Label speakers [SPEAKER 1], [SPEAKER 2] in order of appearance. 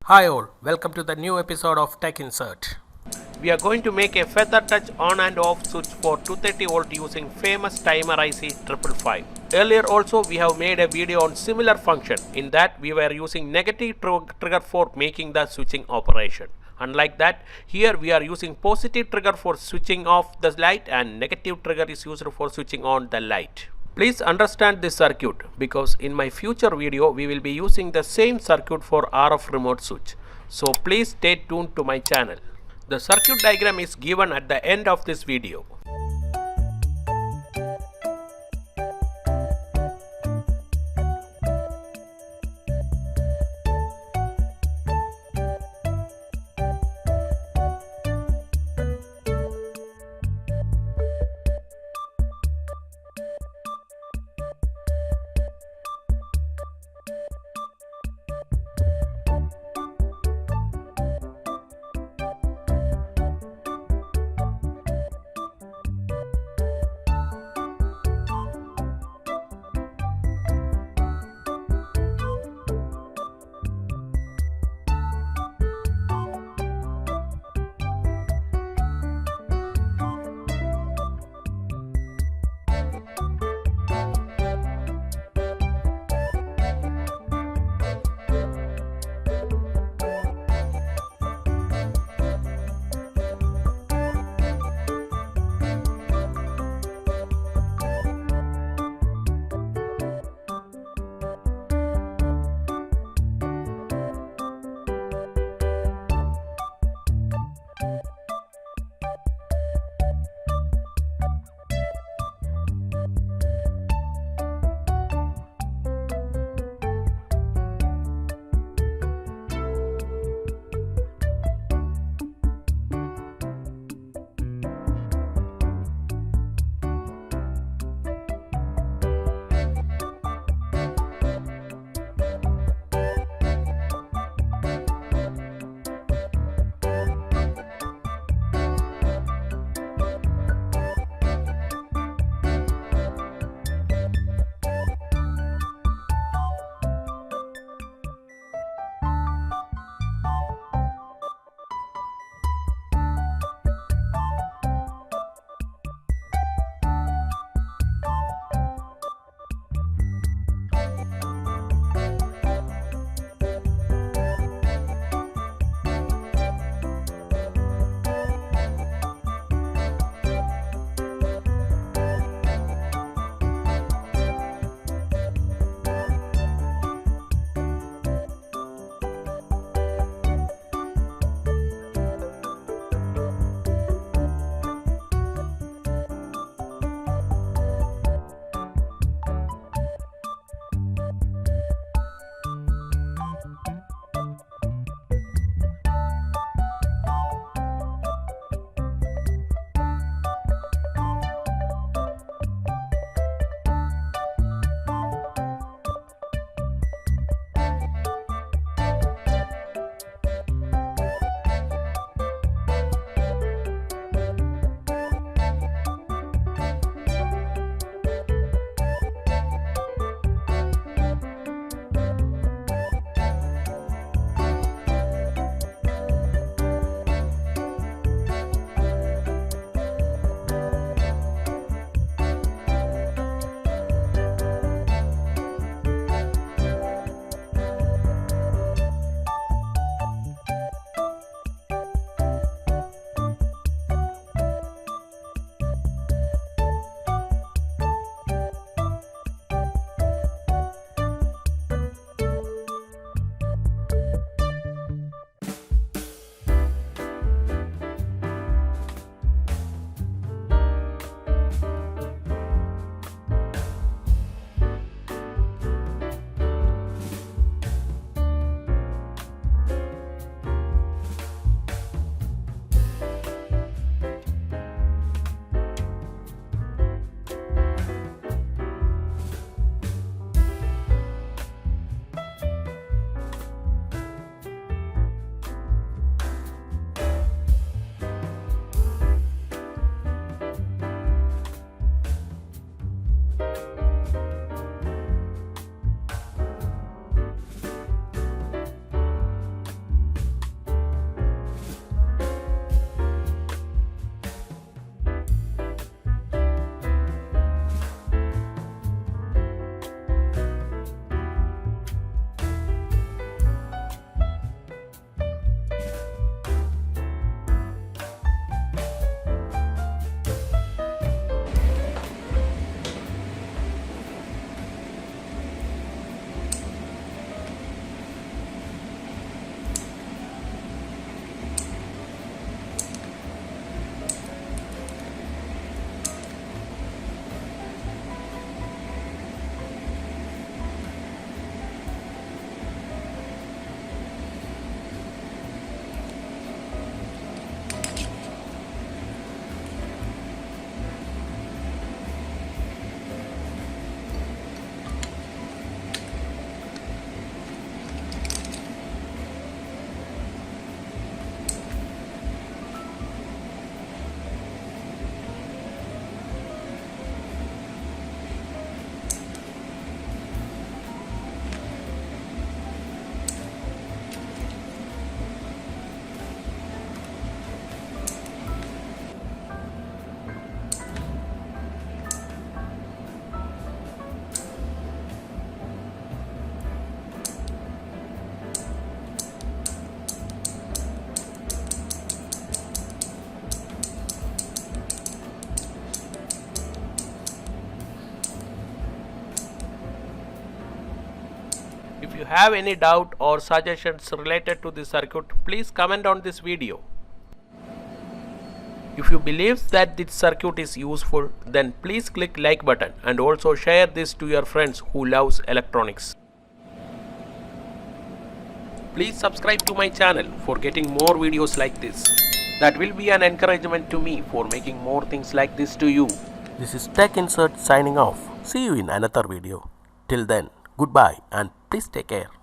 [SPEAKER 1] Hi all, welcome to the new episode of Tech Insert.
[SPEAKER 2] We are going to make a feather touch on and off switch for 230 volt using famous timer IC 555. Earlier also we have made a video on similar function. In that we were using negative trigger for making the switching operation. Unlike that, here we are using positive trigger for switching off the light and negative trigger is used for switching on the light. Please understand this circuit because in my future video we will be using the same circuit for RF remote switch. So please stay tuned to my channel. The circuit diagram is given at the end of this video. If you have any doubt or suggestions related to this circuit, please comment on this video. If you believe that this circuit is useful, then please click like button and also share this to your friends who loves electronics. Please subscribe to my channel for getting more videos like this. That will be an encouragement to me for making more things like this to you.
[SPEAKER 1] This is Tech Insert signing off. See you in another video. Till then, goodbye and please take care.